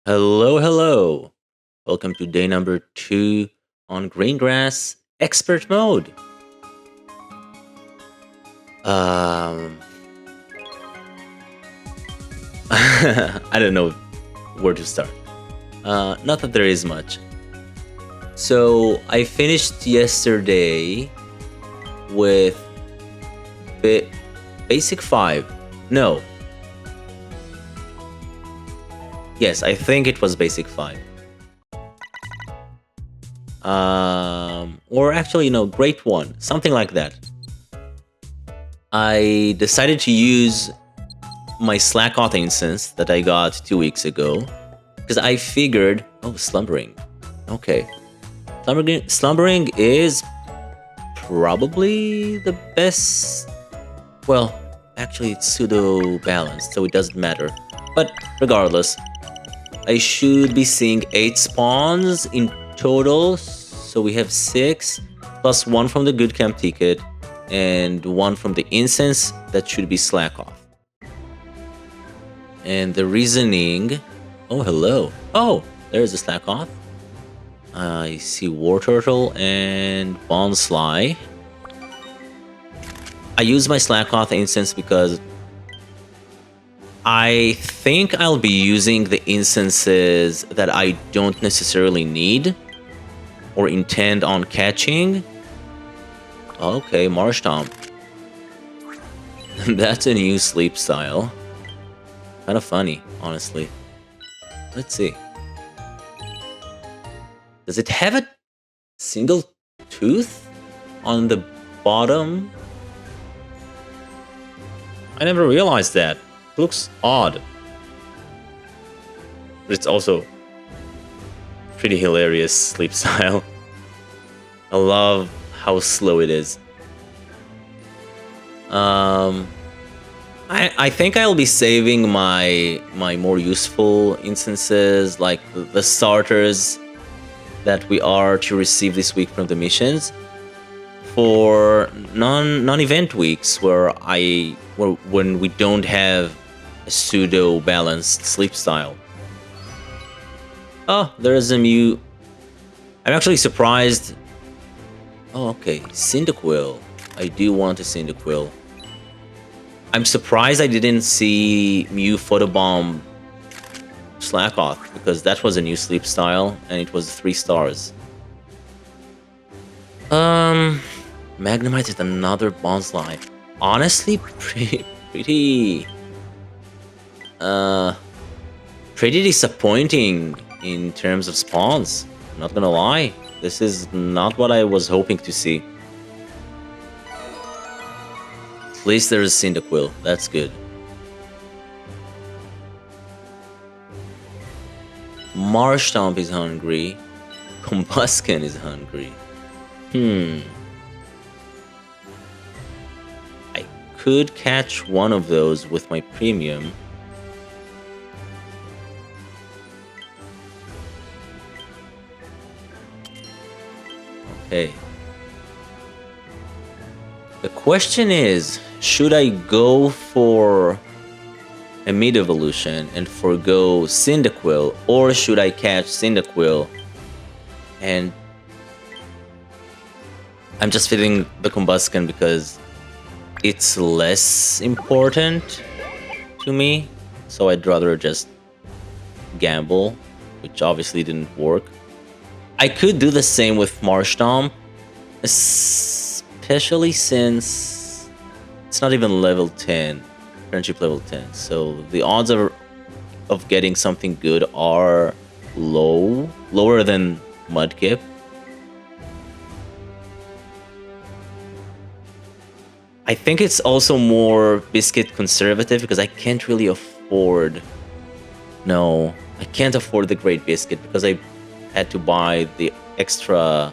Hello, hello. Welcome to day number 2 on Greengrass Expert Mode. Um, I don't know where to start. Not that there is much. So I finished yesterday with Basic 5. No. Yes, I think it was Basic 5. Or actually, no, Great 1. Something like that. I decided to use my Slack auth instance that I got 2 weeks ago because I figured, oh, slumbering. Okay. Slumbering is probably the best. Well, actually, it's pseudo balanced, so it doesn't matter. But regardless, I should be seeing 8 spawns in total. So we have 6 plus 1 from the good camp ticket and 1 from the incense that should be slack off. And the reasoning. Oh, hello. Oh, there's a slack off. I see War Turtle and Bonsly. I use my slack off instance because I think I'll be using the instances that I don't necessarily need or intend on catching. Okay, Marsh Tomp. That's a new sleep style. Kind of funny, honestly. Let's see. Does it have a single tooth on the bottom? I never realized that. It looks odd. But it's also pretty hilarious sleep style. I love how slow it is. I think I'll be saving my more useful instances, like the starters that we are to receive this week from the missions, for non-event weeks when we don't have a pseudo balanced sleep style. Oh, there is a Mew. I'm actually surprised. Oh, okay, Cyndaquil. I do want a Cyndaquil. I'm surprised I didn't see Mew Photobomb slack off, because that was a new sleep style and it was 3 stars. Magnemite is another Bonsly. Honestly, pretty disappointing in terms of spawns. I'm not gonna lie. This is not what I was hoping to see. At least there is Cyndaquil. That's good. Marshtomp is hungry. Combusken is hungry. I could catch one of those with my premium. Okay. The question is, should I go for a mid evolution and forgo Cyndaquil, or should I catch Cyndaquil and I'm just feeling the Combusken because it's less important to me, so I'd rather just gamble, which obviously didn't work. I could do the same with Marshtomp, especially since it's not even level 10, friendship level 10, so the odds of getting something good are lower than Mudkip. I think it's also more Biscuit conservative because I can't really afford... No, I can't afford the Great Biscuit because I had to buy the extra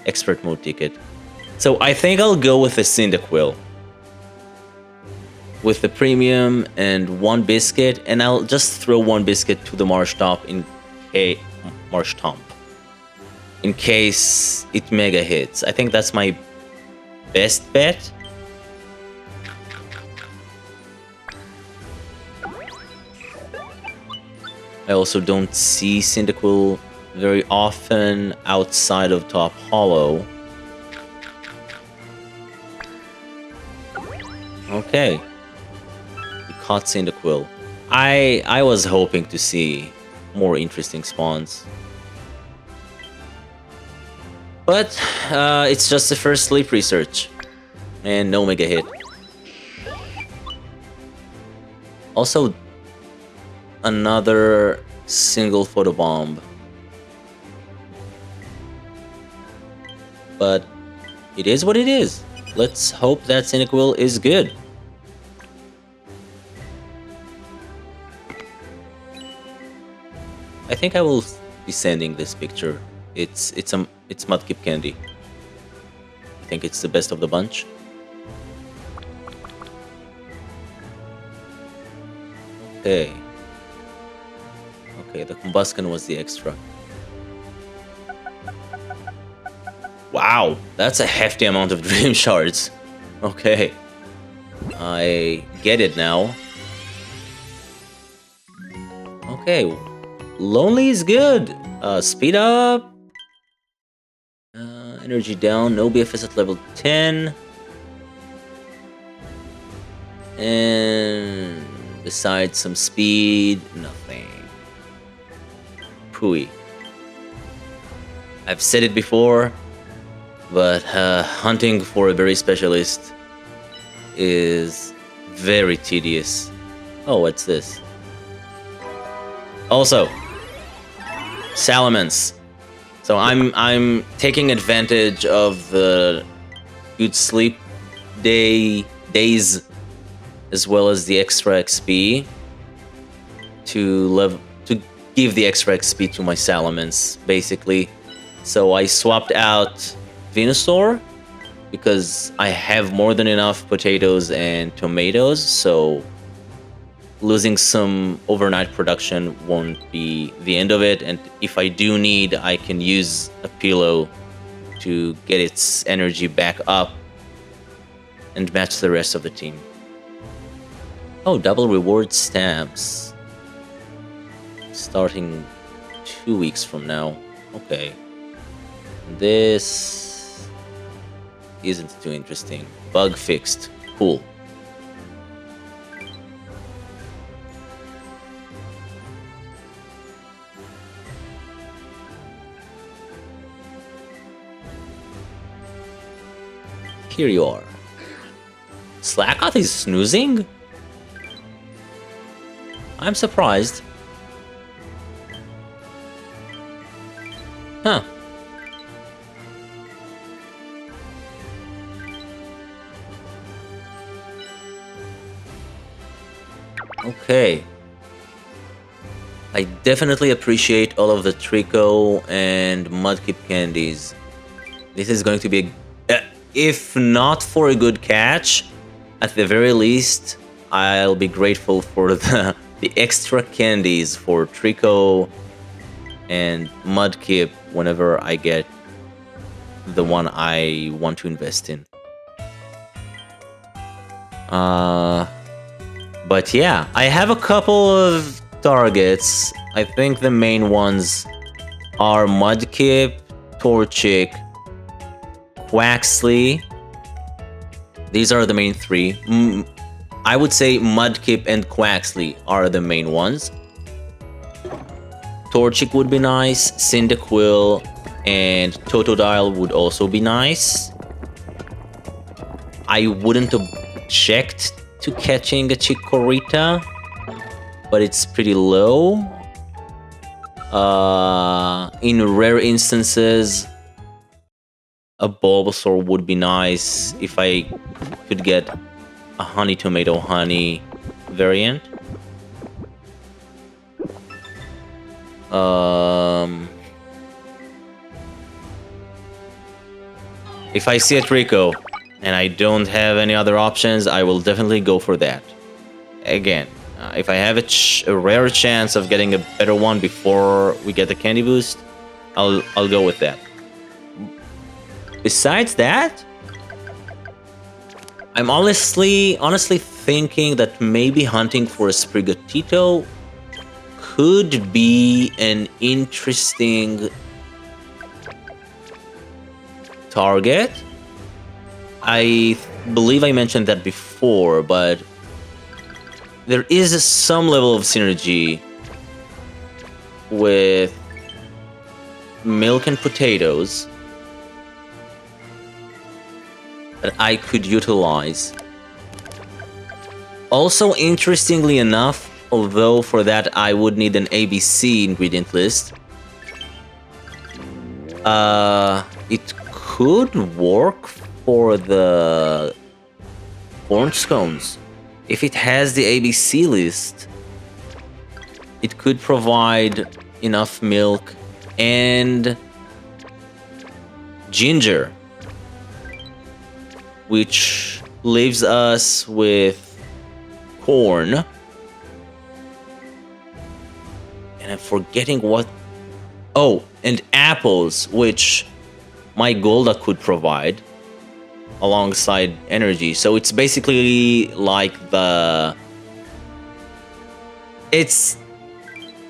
expert mode ticket. So I think I'll go with the Cyndaquil with the premium and 1 biscuit, and I'll just throw 1 biscuit to the Marshtomp in case it mega hits. I think that's my best bet. I also don't see Cyndaquil very often outside of Top Hollow. Okay. We caught Cyndaquil. I was hoping to see more interesting spawns. But it's just the first sleep research. And no mega hit. Also, another single photobomb. But it is what it is. Let's hope that Cyndaquil is good. I think I will be sending this picture. It's Mudkip candy. I think it's the best of the bunch. Okay. Okay, the Combusken was the extra. Wow, that's a hefty amount of Dream Shards. Okay. I get it now. Okay. Lonely is good. Speed up. Energy down. No BFS at level 10. And besides some speed, nothing. Pooey. I've said it before, but hunting for a berry specialist is very tedious. Oh, what's this? Also, Salamence. So I'm taking advantage of the good sleep days as well as the extra XP to give the extra XP to my Salamence, basically. So I swapped out Venusaur because I have more than enough potatoes and tomatoes, so losing some overnight production won't be the end of it, and if I do need, I can use a pillow to get its energy back up and match the rest of the team. Oh, double reward stamps. Starting 2 weeks from now. Okay. This isn't too interesting. Bug fixed. Cool. Here you are. Slackoth is snoozing? I'm surprised. Huh. Okay. I definitely appreciate all of the Trico and Mudkip candies. This is going to be a... if not for a good catch, at the very least, I'll be grateful for the extra candies for Trico and Mudkip whenever I get the one I want to invest in. But yeah, I have a couple of targets. I think the main ones are Mudkip, Torchic, Quaxley. These are the main three. I would say Mudkip and Quaxley are the main ones. Torchic would be nice. Cyndaquil and Totodile would also be nice. I wouldn't object to catching a Chikorita, but it's pretty low. In rare instances, a Bulbasaur would be nice if I could get a Honey Tomato Honey variant. If I see a Trico and I don't have any other options, I will definitely go for that. Again, if I have a rare chance of getting a better one before we get the candy boost, I'll go with that. Besides that, I'm honestly thinking that maybe hunting for a Sprigatito could be an interesting target. I believe I mentioned that before, but there is some level of synergy with milk and potatoes that I could utilize. Also, interestingly enough, although for that I would need an ABC ingredient list, it could work for the corn scones. If it has the ABC list, it could provide enough milk and ginger, which leaves us with corn. And I'm forgetting what... Oh, and apples, which my Golda could provide alongside energy. So it's basically like the... It's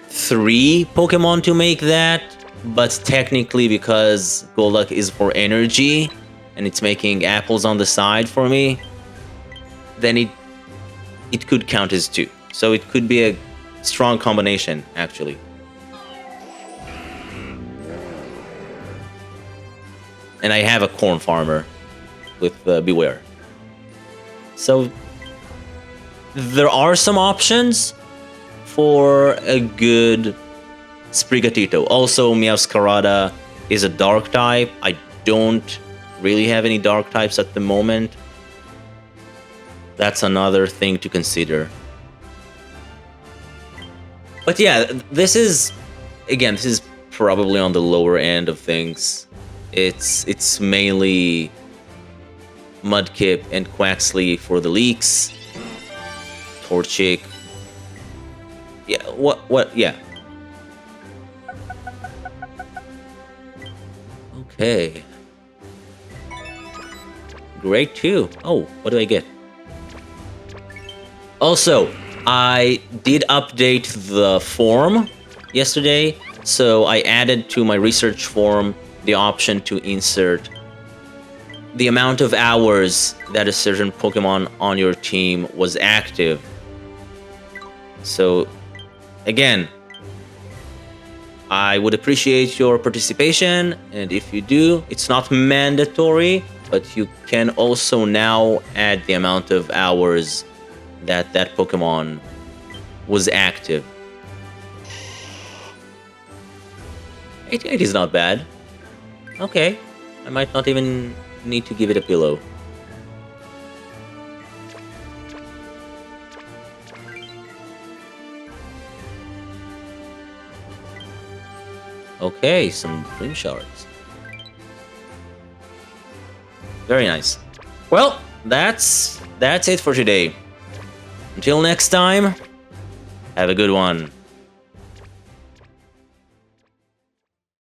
3 Pokemon to make that, but technically because Golduck is for energy and it's making apples on the side for me, then it could count as 2. So it could be a strong combination, actually. And I have a corn farmer with Beware. So there are some options for a good Sprigatito. Also, Meowscarada is a dark type. I don't really have any dark types at the moment. That's another thing to consider. But yeah, this is probably on the lower end of things. It's mainly Mudkip and Quaxley for the leaks. Torchic. Yeah, yeah. Okay. Great too. Oh, what do I get? Also, I did update the form yesterday, so I added to my research form the option to insert the amount of hours that a certain Pokemon on your team was active. So, again, I would appreciate your participation, and if you do, it's not mandatory, but you can also now add the amount of hours that Pokemon was active. It is not bad. Okay, I might not even need to give it a pillow. Okay, some Dream Shards. Very nice. Well, that's it for today. Until next time, have a good one.